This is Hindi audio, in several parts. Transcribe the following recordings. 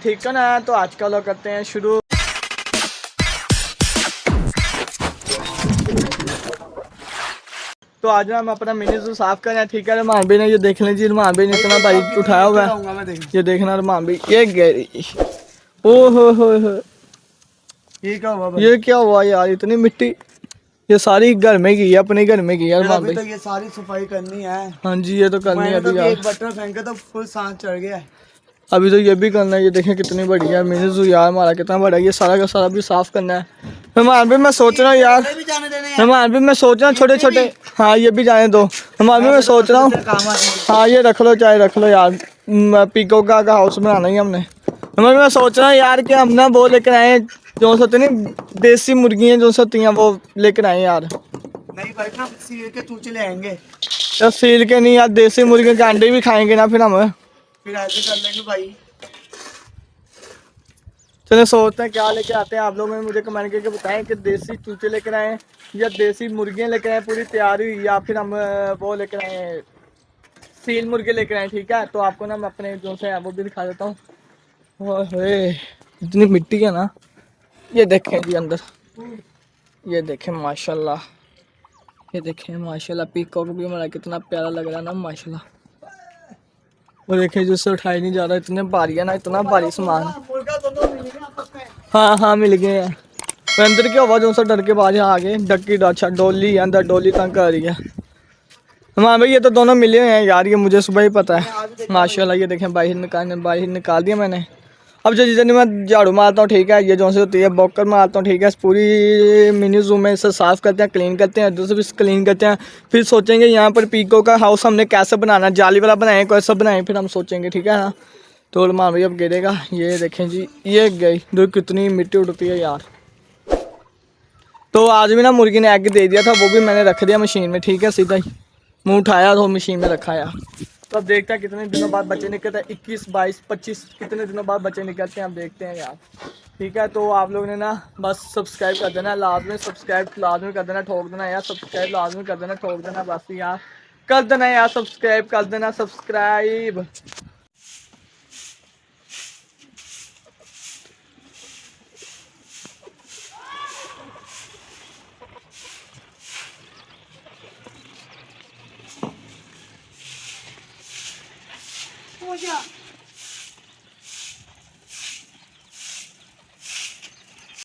ठीक करना है। तो आज का लोग करते हैं शुरू। तो आज हम अपना मिनी जू साफ कर रहे हैं, ठीक है। रमान भाई ने ये देख लीजिए, रमान भाई ने इतना भारी उठाया हुआ है, ये देखना रमान भाई, ये गहरी, ओ ये क्या हुआ यार, इतनी मिट्टी, ये सारी घर में की है, अपने घर में की है रमान भाई। तो ये सारी सफाई करनी है। हाँ जी, ये तो करनी है अभी यार। एक बटन फेंका तो फुल सांस चढ़ गया है। अभी तो ये भी करना है, ये देखें कितनी बड़ी है मिनी जू यार, हमारा कितना बड़ा है, ये सारा का सारा भी साफ करना है। रमान भाई मैं सोच रहा हूँ यार, रमान भाई मैं सोच रहा हूँ छोटे छोटे, हाँ ये भी जाने दो। रमान भाई मैं सोच रहा हूँ, हाँ ये रख लो, चाहे रख लो यार, पीकॉक का हाउस बनाना ही हमने। रमान भाई मैं सोच रहा हूँ यार कि हम ना वो लेकर आए जो होती नहीं देसी मुर्गियाँ जो होती हैं, वो लेकर आए यार। नहीं भाई ना सील के चूचे ले आएंगे यार, सील के नहीं यार, देसी मुर्गियों के अंडे भी खाएंगे ना फिर हम, फिर ऐसे कर लेंगे भाई। चलो सोचते हैं क्या लेके आते हैं। आप लोगों ने मुझे कमेंट करके बताएं कि देसी चूचे लेकर आए या देसी मुर्गियाँ लेकर आए पूरी तैयार हुई, या फिर हम वो लेकर आए सील मुर्गे लेकर आए, ठीक है। तो आपको ना मैं अपने जो से है वो भी दिखा देता हूँ। ओहे इतनी मिट्टी है ना, ये देखें जी अंदर, ये देखें माशाल्लाह, ये देखें माशाल्लाह, पीकॉक भी हमारा कितना प्यारा लग रहा है ना माशाल्लाह। वो देखें जिससे उठाया नहीं जा रहा, इतने भारी है ना, इतना भारी सामान। हाँ हाँ मिल गए हैं। पर अंदर क्या हुआ जो सा डर के बाहर आ गए, डक्की अच्छा डोली है अंदर, डोली तंग कर रही है। हाँ भाई ये तो दोनों मिले हुए हैं यार, ये मुझे सुबह ही पता है माशाल्लाह। ये देखें बाहर निकाल दिया मैंने। अब जो जितनी मैं झाड़ू मारता हूँ, ठीक है, ये जो से होती है बॉकर मारता हूँ, ठीक है, पूरी मिनी जू में इसे साफ़ करते हैं, क्लीन करते हैं, दूसरे भी क्लीन करते हैं। फिर सोचेंगे यहाँ पर पीको का हाउस हमने कैसे बनाना, जाली वाला बनाएं कैसा बनाएं, फिर हम सोचेंगे, ठीक है ना। तो मान भाई अब गिरेगा, ये देखें जी, ये गई दो, कितनी मिट्टी उड़ती है यार। तो आज भी ना मुर्गी ने एग दे दिया था, वो भी मैंने रख दिया मशीन में, ठीक है, सीधा ही मुँह उठाया तो मशीन में रखा यार। तो अब देखते हैं कितने दिनों बाद बच्चे निकलते हैं, 21 22 25 कितने दिनों बाद बच्चे निकलते हैं, अब देखते हैं यार, ठीक है। तो आप लोगों ने ना बस सब्सक्राइब कर देना, लाजमी सब्सक्राइब लाजमी कर देना, ठोक देना यार, सब्सक्राइब लाजमी कर देना, ठोक देना बस यार, कर देना यार, सब्सक्राइब कर देना, सब्सक्राइब।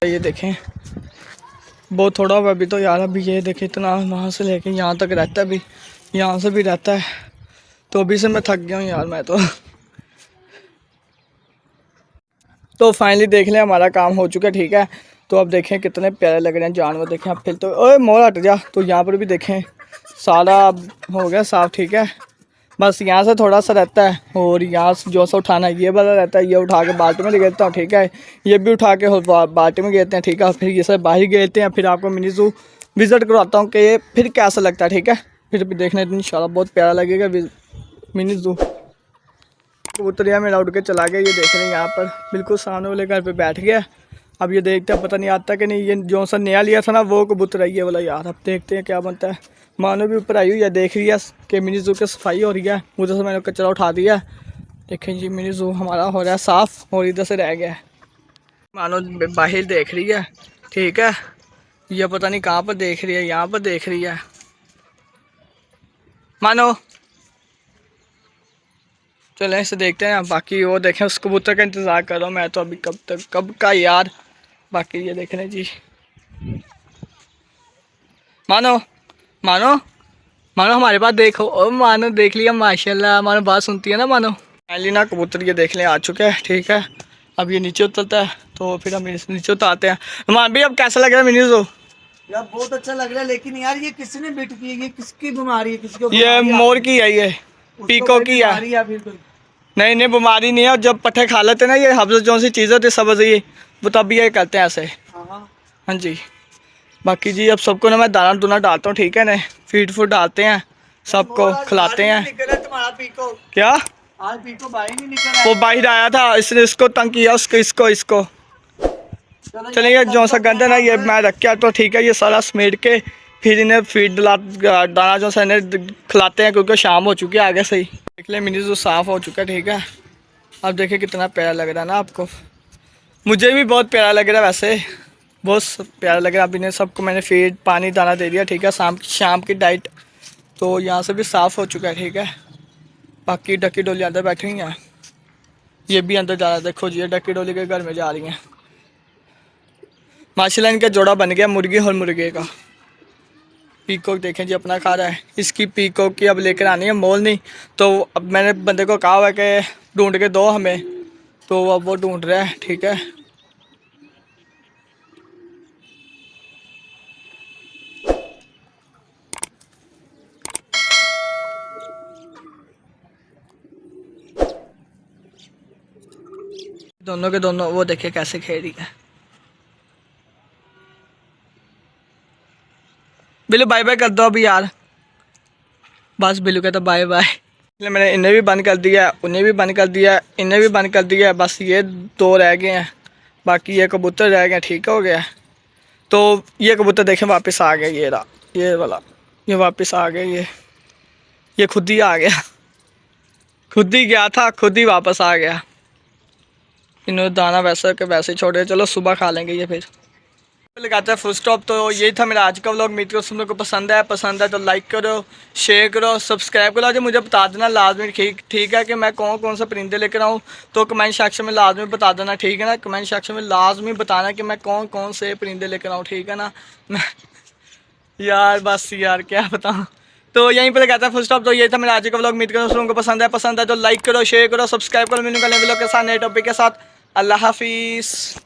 ये देखें बहुत थोड़ा हुआ अभी तो यार, अभी ये देखें इतना वहाँ से लेके यहाँ तक रहता है, अभी यहाँ से भी रहता है। तो अभी से मैं थक गया हूँ यार मैं तो फाइनली देख लें हमारा काम हो चुका है, ठीक है। तो अब देखें कितने प्यारे लग रहे हैं जानवर, देखें अब फिर तो ओए मोर हट जा। तो यहाँ पर भी देखें सारा हो गया साफ, ठीक है, बस यहाँ से थोड़ा सा रहता है, और यहाँ से जो सा उठाना है ये वाला रहता है, ये उठा के बाल्टी में ले लेता हूँ, ठीक है, ये भी उठा के बाल्टी में गेलते हैं, ठीक है। फिर ये सब बाहर गेलते हैं, फिर आपको मिनी जू विज़िट करवाता हूँ कि ये फिर कैसा लगता है, ठीक है। फिर भी देखना इंशाल्लाह बहुत प्यारा लगेगा मिनी जू। कबूतरिया मेरा उड़ के चला गया, ये देख रहे हैं यहाँ पर बिल्कुल सामने वाले घर पर बैठ गया। अब ये देखते हैं, पता नहीं आता कि नहीं, ये जो सा नया लिया था ना वो कबूतर है ये वाला यार। अब देखते हैं क्या बनता है। मानो भी ऊपर आई हुई है, देख रही है कि मिनी जू की सफाई हो रही है, उधर से मैंने कचरा उठा दिया। देखें जी मिनी जू हमारा हो रहा है साफ़, और इधर से रह गया है। मानो बाहर देख रही है, ठीक है, ये पता नहीं कहाँ पर देख रही है, यहाँ पर देख रही है मानो। चलें इसे देखते हैं, बाकी वो देखें, उस कबूतर का इंतज़ार कर रहा हूँ मैं तो अभी, कब का यार। बाकी ये देख रहे जी, मानो मानो मानो हमारे पास देखो, ओ मानो देख लिया माशाल्लाह, मानो बात सुनती है ना मानो। फाइनली ना कबूतर ये देख लें आ चुके हैं, ठीक है। अब ये नीचे उतरता है तो फिर हम नीचे उतारते हैं। मान भी अब कैसा लग रहा है मिनी जू? यार बहुत अच्छा लग रहा है, लेकिन यार ये किसने बिट की है, ये किसकी बीमारी है, किसको? ये मोर की है, ये पीको की है। नहीं नहीं बीमारी नहीं है, जब पट्टे खा लेते हैं ना ये हफ्ज़ जो सी चीज़ होती सबज ये, वो तब ये करते हैं ऐसे। हाँ जी। बाकी जी अब सबको ना मैं दाना दूना डालता हूँ, ठीक है ना, फीड फूड डालते हैं, सबको खिलाते हैं। क्या आज पीको बाहर नहीं निकला, वो बाहर आया था, इसने इसको तंग किया, इसको चलिए जो सा गंदा ना ये मैं रख के तो ठीक है, ये सारा समेट के फिर इन्हें फीड दाना जो सा इन्हें खिलाते हैं, क्योंकि शाम हो चुकी है आगे से ही। देख ले मिनी जो साफ़ हो चुका है, ठीक है। अब देखिए कितना प्यारा लग रहा है ना आपको। मुझे भी बहुत प्यारा लग रहा है वैसे, बहुत प्यारा लग रहा है। अभी ने सबको मैंने फीड पानी दाना दे दिया, ठीक है। शाम की डाइट तो यहाँ से भी साफ़ हो चुका है, ठीक है। बाकी डक्की डोली अंदर बैठी हुई हैं, ये भी अंदर जा रहा है। देखो जी, ये डक्की डोली के घर में जा रही हैं। माशाल्लाह इनका जोड़ा बन गया मुर्गी और मुर्गे का। पीकॉक देखें जी अपना खा रहा है। इसकी पीकॉक की अब लेकर आनी है, मोल नहीं। तो अब मैंने बंदे को कहा हुआ है कि ढूंढ के दो हमें, तो अब वो ढूंढ रहा है, ठीक है। दोनों के दोनों वो देखिए कैसे खेल रही है। बिल्लू बाय बाय कर दो अभी यार। बस बिल्लू कहता बाय बाय। इसलिए मैंने इन्हें भी बंद कर दिया, उन्हें भी बंद कर दिया, इन्हें भी बंद कर दिया। बस ये दो रह गए हैं, बाकी ये कबूतर रह गए, ठीक हो गया। तो ये कबूतर देखें वापस आ गया, ये रहा, ये वाला, ये वापस आ गया। ये खुद ही आ गया, खुद ही गया था, खुद ही वापस आ गया। इन्होंने दाना वैसा के वैसे छोड़े, चलो सुबह खा लेंगे ये फिर लगाता है फुल स्टॉप। तो यही था मेरा आज का व्लॉग। उम्मीद करो तुम लोग को पसंद है तो लाइक करो, शेयर करो, सब्सक्राइब करो। जो मुझे बता देना लाजमी, ठीक है, कि मैं कौन कौन सा परिंदे लेकर आऊँ। तो कमेंट सेक्शन में लाजमी बता देना, ठीक है ना। कमेंट सेक्शन में लाजमी बताना कि मैं कौन कौन से परिंदे लेकर आऊँ, ठीक है ना। मैं यार बस यार क्या बताऊँ। तो यहीं पर कहता है फुल स्टॉप। तो ये था मेरा आज का व्लॉग। उम्मीद करो तुम लोगों को पसंद है तो लाइक करो, शेयर करो, सब्सक्राइब करो। मिलूंगा नए व्लॉग के साथ, नए टॉपिक के साथ। अल्लाह हाफिज़।